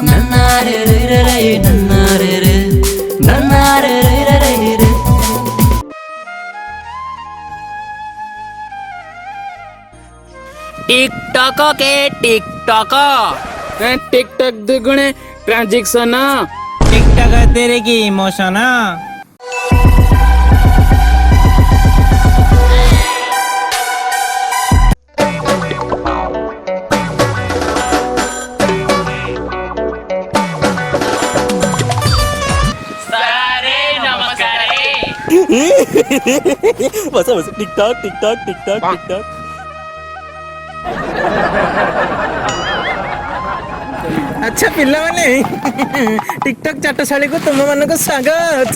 नन्नारे रे रे रे नन्नारे रे नन्नारे रे रे रे। टिकटॉक के टिकटॉक टिकटॉक दुगुणे ट्रांजेक्शन टिकटॉक तेरे की इमोशन। बस बस टिकटॉक टिकटॉक टिकटॉक टिकटॉक। अच्छा पिला माने टिकटॉक चाटशाली को तुम मन को स्वागत।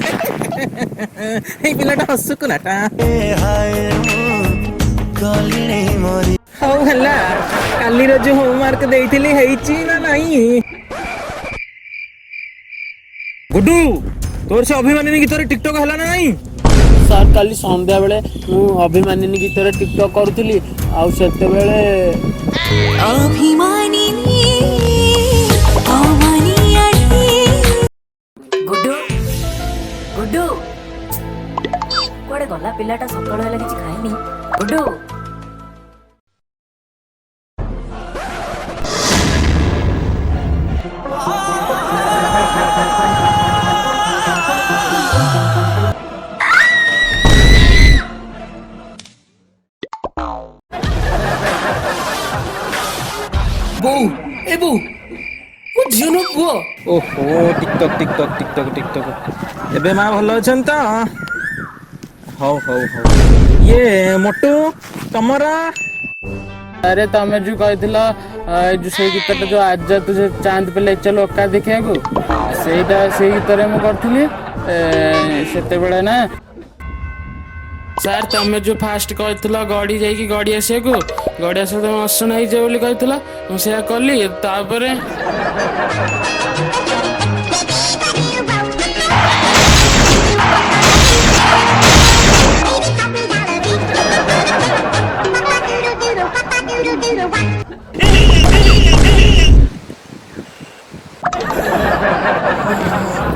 ए पिलाटा हसुक नाटा हौ हला काली रो जो होमवर्क देइथिली हेइची ना नहीं। गुड्डू तोर से अभिमानिनी गीत रे टिकटॉक हला ना नहीं। सर काली संध्या बेले मु अभिमानिनी गीत रे टिकटॉक करूଥିଲି आउ सेते बेले अभिमानिनी गुड्डू गुड्डू कुआडे गला पिलाटा सकाळ होला किछि खाइनी गुड्डू। बो ए बो ओ झिनो बो ओहो टिकटॉक टिकटॉक टिकटॉक टिकटॉक एबे मां भलो अछन त हौ हौ हौ ये मोटू तमरा। अरे तमे जो कहथिला जो से गीतटा जो आज तुझे चांद पे ले चलो ओका देखिया को सेटा से गीत रे मु करथिली सेते बेले ना सर तमे जो फास्ट कहथिला गाड़ी जाई की गाड़ी आसे को गाड़ी आसे तो असुन ही जे बोली कहथिला मु सेया करली तापरे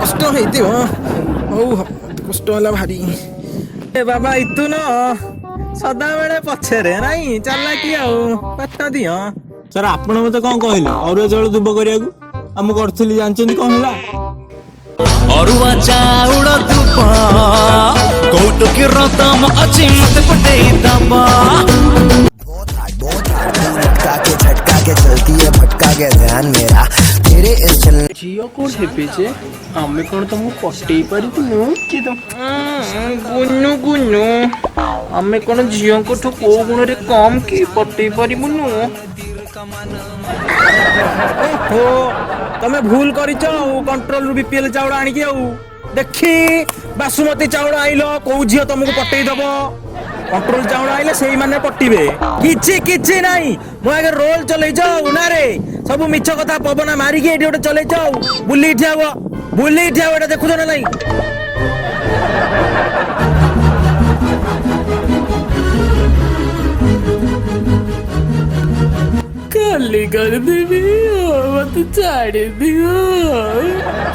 कष्ट हेतियो हौ कष्ट होला भारी। ए बाबा इतु न सदा बेले पछरे नाही चलला कि आउ पत्ता दियो। सर आपण मते कोन कहले अरुआ चाउल दुब करियाकू हम करथली जानचनी कोन होला। अरुआ चाउल दुब कोटो के रतम अछि मत पटे दबा। झटका के झटका के चलती है भटका के ध्यान मेरा तेरे इस चलने झियो कोन हेपे जे हमें कोन तुम पट्टे पारि तू कि तुम गुन्नु गुन्नु हमें कोन झियो को ठो को गुण रे कम की पट्टे पारि मुनु। ओहो तमे भूल करिଛ कंट्रोल रु बीपीएल चाउल आनी कि आउ देखी बासुमती चाउल आइलो को झियो तुमको पट्टेई दबो कंट्रोल चाउल आइले सेही माने पट्टीबे किछि किछि नाही। मु आगे रोल चलै जाऊ ना रे सब मिछ कथा पवना मारी के एडी ओटे चलै जाऊ बुली ठियाव एटा देखु ना नाही। खाली कर देवी मत छाड़ी दियो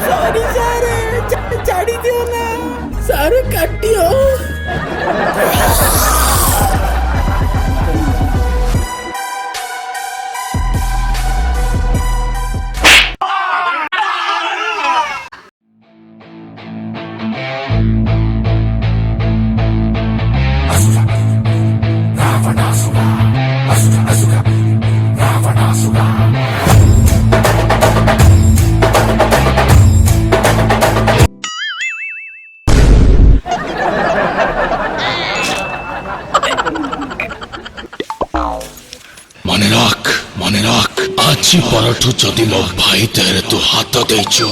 सॉरी सर छाड़ी दियो ना सारे काटियो। मने रख आज परठू जदि मो भाई तेरे तू हाथ देचु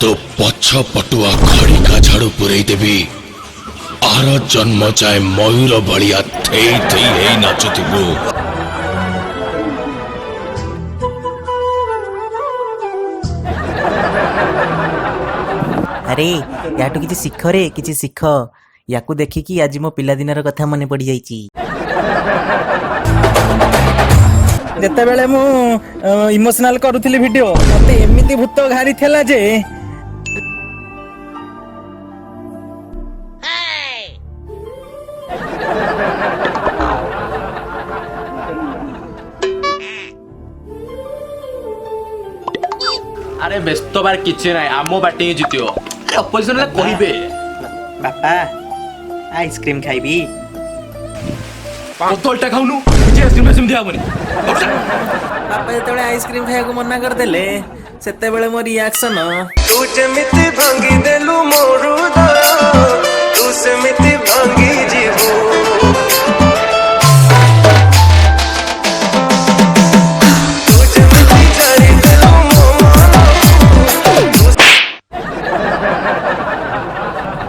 तो पछ पटुआ खड़ी का झाड़ू पुरई देवी आर जन्म जाए मयूर भलिया थेई थेई हेई नाचुथिबु। अरे याटू किछि शिख रे किछि शिख याकू देखिकी आज मो पिला दिनर कथा मने पड़ी जाईची। ଯେତେବେଳେ ମୁଁ ଇମୋସନାଲ କରୁଥିଲି ଭିଡିଓ ମତେ ଏମିତି ଭୂତ ଘାରିଥିଲା ଯେ আরে ব্যস্ত বার কিছু নাই আমো ব্যাটিং জিতিও আরে অপোজিশন রে কইবে ବାପା ଆଇସ୍କ୍ରିମ୍ ଖାଇବି ବୋତଲଟା ଖାଉନୁ କିଛି ଆଇସ୍କ୍ରିମ୍ ଫାଇସ୍କ୍ରିମ୍ ଦିଆହବନି ବାପା ଯେତେବେଳେ ଆଇସ୍କ୍ରିମ୍ ଖାଇବାକୁ ମନା କରିଦେଲେ ସେତେବେଳେ ମୋ ରିଆକ୍ସନ तू जेमिति भांगी देलु मोरू दया तू सेमिति भांगी जीवो तू जेमिति जारी देलु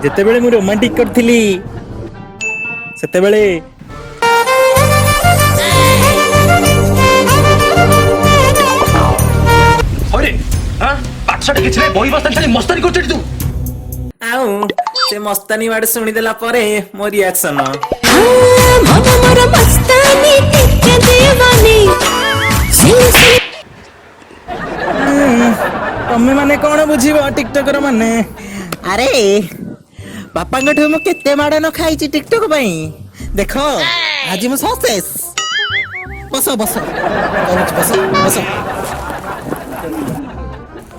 ଯେତେବେଳେ ମୁଁ ରୋମାଣ୍ଟିକ କରିଥିଲି ସେତେବେଳେ ହଇରେ ହାଁ ପାଠଶାଠ କିଛି ନାହିଁ ବହି ବସ୍ତାନି ଖାଲି ମସ୍ତାନି କରୁଛୁ ତୁ ଆଉ ସେ ମସ୍ତାନି ୱାର୍ଡ ଶୁଣିଦେଲା ପରେ ମୋ ରିଆକ୍ସନ ତମେ ମାନେ କଣ ବୁଝିବ ଟିକଟକର ମାନେ ଆରେ ବାପାଙ୍କଠୁ ମୁଁ କେତେ ମାଡ଼ ନ ଖାଇଛି ଟିକଟକ ପାଇଁ ଦେଖ ଆଜି ମୁଁ ସକ୍ସେସ୍ ବସ ବସ କହୁଛି ବସ ବସ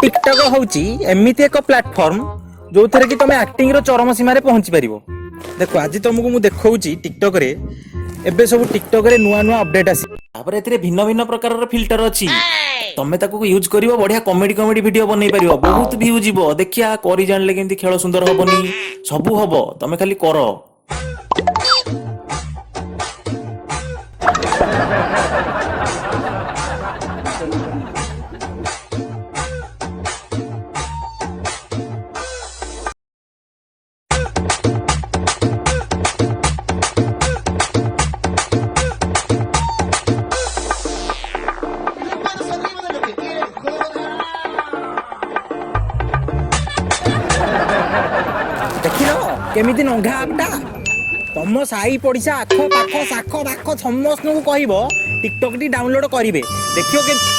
ଟିକଟକ ହଉଛି ଏମିତି ଏକ ପ୍ଲାଟଫର୍ମ ଯୋଉଥିରେ କି ତମେ ଆକ୍ଟିଂ ର ଚରମ ସୀମାରେ ପହଞ୍ଚି ପାରିବ ଦେଖ ଆଜି ତମକୁ ମୁଁ ଦେଖଉଛି ଟିକଟକ ରେ ଏବେ ସବୁ ଟିକଟକ ରେ ନୂଆ ନୂଆ ଅପଡେଟ ଆସି ତାପରେ ଏଥିରେ ଭିନ୍ନ ଭିନ୍ନ ପ୍ରକାରର ଫିଲ୍ଟର ଅଛି ତମେ ତାକୁ ୟୁଜ କରିବ ବଢିଆ କମେଡି କମେଡି ଭିଡିଓ ବନେଇ ପାରିବ ବହୁତ ଭିଉ ଯିବ ଦେଖିଆ କରି ଜାଣିଲେ କେମିତି ଖେଳ ସୁନ୍ଦର ହବନି ସବୁ ହବ ତମେ ଖାଲି କର ଦେଖିଲ କେମିତି ନଙ୍ଘା ଆପଟା ତମ ସାହି ପଡିଶା ଆଖ ପାଖ ଶାଖ ପାଖ ସମସ୍ତଙ୍କୁ କହିବ ଟିକଟକ ଟି ଡାଉନଲୋଡ କରିବେ ଦେଖିବ କେମିତି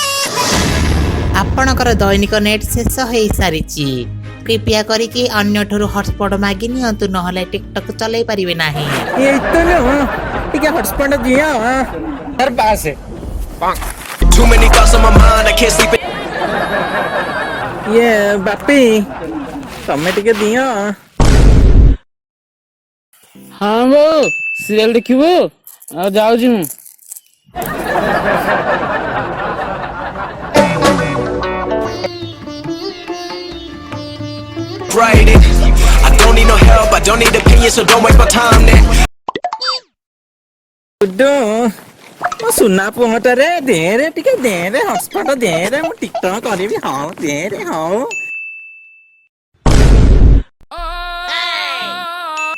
ଆପଣଙ୍କର ଦୈନିକ ନେଟ୍ ଶେଷ ହେଇସାରିଛି कृपया କରିକି ଅନ୍ୟଠାରୁ ହଟସ୍ପଟ ମାଗି ନିଅନ୍ତୁ ନହେଲେ ଟିକଟକ ଚଲେଇ ପାରିବେ ନାହିଁ ଏଇ ତ ନୁହଁ ଟିକେ ହଟସ୍ପଟ ଦିଅ ତାର ପାସେ Too many thoughts on my mind, I can't sleep. ଇଏ ବାପି ତମେ ଟିକେ ଦିଅ ହଁ ବୋଉ ସିରିଏଲ ଦେଖିବୁ ଆଉ ଯାଉଛି ମୁଁ Write it. I don't need no help, I don't need opinions, so don't waste my time then. Gudu ମୋ ସୁନା ପୁଅଟାରେ ଦେରେ ଟିକେ ଦେରେ ହଟସ୍ପଟ ଦେରେ ମୁଁ ଟିକଟକ କରିବି ହଁ ଦେରେ ହଉ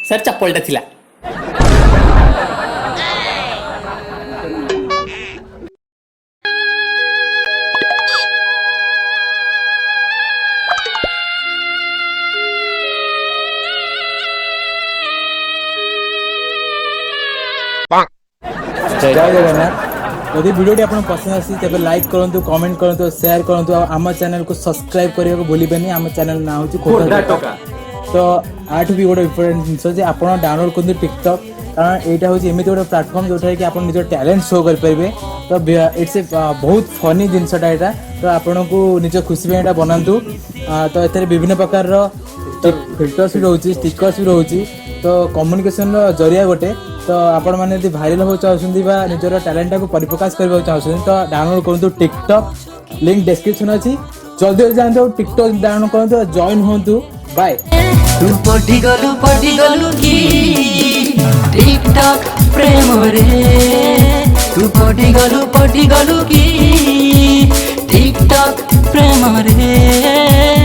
ସାର୍ ଚପଲଟା ଥିଲା जय जगन्नाथ यदि वीडियो आपको पसंद आसी तेज लाइक करूँ कमेंट करूँ शेयर करूँ आम चैनल को सब्सक्राइब करने को भूलें आम चैनल ना हूँ खोर्धा टका तो आठ भी गोटे इम्पोर्टेंट जिनस आप डाउनलोड करूँ टिकटक कारण यहाँ हूँ एमती गोटे प्लाटफर्म जो कि आप निज टैलेंट शो करेंगे तो इट्स ए बहुत फनी जिनसटा यहाँ तो आपन को निज खुशी यहाँ बनातु तो ये विभिन्न प्रकार फिल्टर्स भी रोचे स्टिकर्स भी रोचे तो कम्युनिकेशन जरिया गोटे तो आपण मैंने यदि भाइराल हो चाहते निजर टैलेंट को परिप्रकाश करने चाहते तो डाउनलोड करूँ टिकटक लिंक डिस्क्रिप्शन अच्छी जल्दी जातु टिकटक डाउनलोड करूँ जॉइन हूँ बाय तू पटी गलु की टिकटक प्रेम रे तू पटी गलु की टिकटक प्रेम रे